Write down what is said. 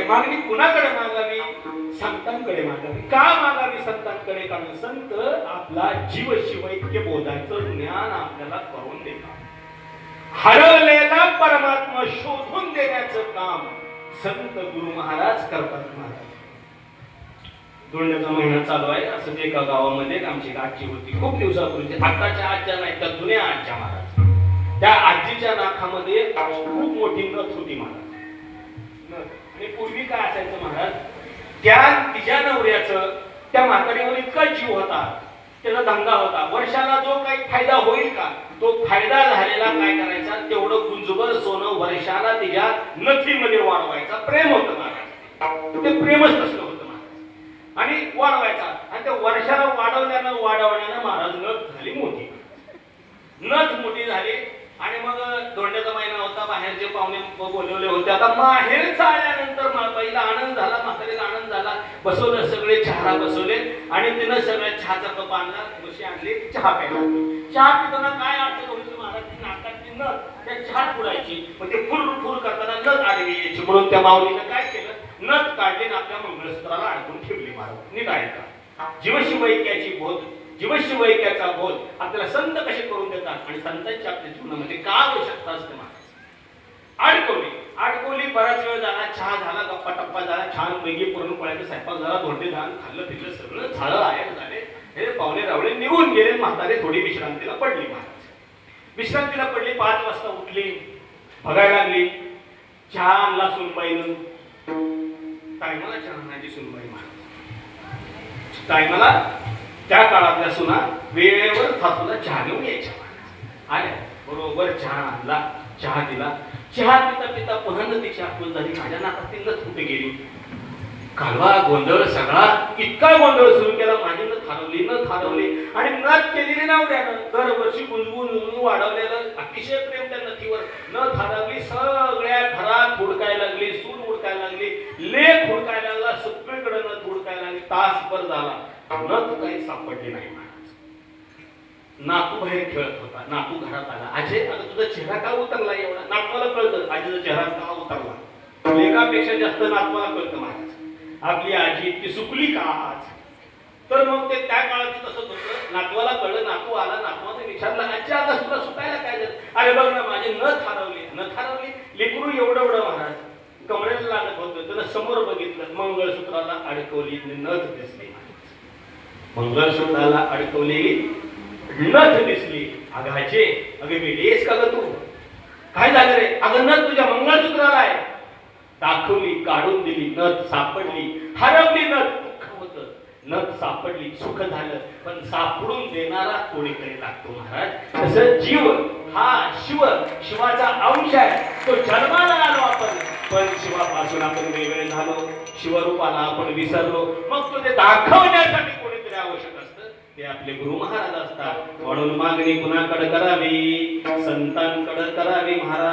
मागणी कुणाकडे मागावी? संतांकडे मागावी. का मागावी संतांकडे? कारण संत आपला जीव शिवैक्य बोधाचं ज्ञान आपल्याला करून देतात. हरवलेला परमात्मा शोधून देण्याचं काम संत गुरु महाराज करतात. महाराज धोंड्याचा महिना चालू आहे. असंच एका गावामध्ये आमची आजी होती खूप दिवसापूर्वी. आताच्या आज्या नाही तर जुन्या आज्या महाराज. त्या आजीच्या नाकामध्ये खूप मोठी नथ होती महाराज. आणि पूर्वी काय असायचं महाराज, त्या तिच्या नवऱ्याचं त्या म्हातारीवर इतका जीव होता, त्याचा धंदा होता. वर्षाला जो काही फायदा होईल का, तो फायदा झालेला काय करायचा, तेवढं गुंजभर सोनं वर्षाला तिच्या नथीमध्ये वाढवायचा. प्रेम होतं महाराज, ते प्रेमच तसलं होतं महाराज. आणि वाढवायचा. आणि त्या वर्षाला वाढवण्यानं महाराज नथ झाली मोठी. नथ मोठी झाली. आणि मग धोंड्याचा महिना होता. बाहेरचे पाहुणे बोलवले होते. आता माहेरचा आल्यानंतर पहिला आनंद झाला, म्हातारीला आनंद झाला. बसवलं सगळे, चहा बसवले आणि तिनं सगळ्या चहाचा कप आणला, बशी आणली, चहा प्यायला. चहा पिताना काय अडचण होती महाराज, नाकातली नथ त्या चहा पुरायची. मग ते फुर करताना नथ आडवी यायची. म्हणून त्या माऊलीनं काय केलं, नथ काढली आणि आपल्या मंगळसूत्राला अडकून ठेवली. महाराज नीट ऐका. जीवशिवैक्याची बोध, जीवशिवैक्याचा बोध आपल्याला संत कसे करून देतात आणि संतांच्या आपल्या जीवनामध्ये का आवश्यकता असते महाराज. अडकवली बराच वेळ झाला, चहा झाला, गप्पा टप्पा झाला, छान पैकी पुरणपोळ्याचा स्वयंपाक झाला, धोंडे झालं, खाल्लं पिल्लं सगळं झालं, आयर झाले. हे पाहुणे रावळे निघून गेले. म्हातारे थोडी विश्रांतीला पडली महाराज. विश्रांतीला पडली. 5 वाजता उठली, बघायला लागली. चहा आणला सुनबाईनं. टायमाला चहा आणायची सुनबाई महाराज. टायमाला त्या काळातल्या सुना वेळेवर सासूला चहा घेऊन यायच्या. आल्या बरोबर चहा आणला, चहा दिला. चहा पिता पिता पुन्हा नदीची आठवण झाली. माझ्या नाकात नथ कुठे गेली. कालवा गोंधळ सगळा, इतका गोंधळ सुरू केला. माझी नथ हरवली आणि नथ केलेली नवऱ्यानं दरवर्षी गुंजवून वाढवलेलं अतिशय प्रेम त्या नथीवर. नथ हरवली. सगळ्या घरात हुडकायला लागली, सून हुडकायला लागली, लेक हुडकायला लागला, सगळीकडे नथ हुडकायला लागली. तासभर झाला, नथ काही सापडली नाही महाराज. नातू बाहेर खेळत होता. नातू घरात आला. अजय, आता तुझा चेहरा का उतरला एवढा? नातवाला कळतं आजीचा चेहरा का उतरला. लेकापेक्षा जास्त नातवाला कळतं महाराज. आपली आजी इतकी सुकली का आज? तर मग ते त्या काळात तसंच होतं. नातवाला कळलं, नातू आला, नातवाने विचारलं, आजी आता तुला सुकायला काय झालं? अरे बघ ना, माझी नथ हरवली. लेकरू एवढं महाराज कमरेला लागत होतं. त्यानं समोर बघितलं, मंगळसूत्राला अडकवली नथ दिसली. मंगळसूत्राला अडकवलेली नथ दिसली. अगं आजे, अगं वेडीस का ग तू? काय झालं रे? अगं नथ तुझ्या मंगळसूत्राला आहे. दाखवली, काढून दिली, नथ सापडली. हरवली नथ, दुःख होतं. नथ सापडली, सुख झालं. पण सापडून देणारा कोणीतरी लागतो महाराज. तसं जीव हा शिवाचा अंश आहे. तो जन्माला आलो आपण, पण शिवापासून आपण वेगळे झालो. शिवरूपाला आपण विसरलो. मग तो ते दाखवण्यासाठी कोणीतरी आवश्यक असतं. ते आपले गुरु महाराज असतात. म्हणून मागणी कुणाकडे करावी? संतांकडे करावी महाराज.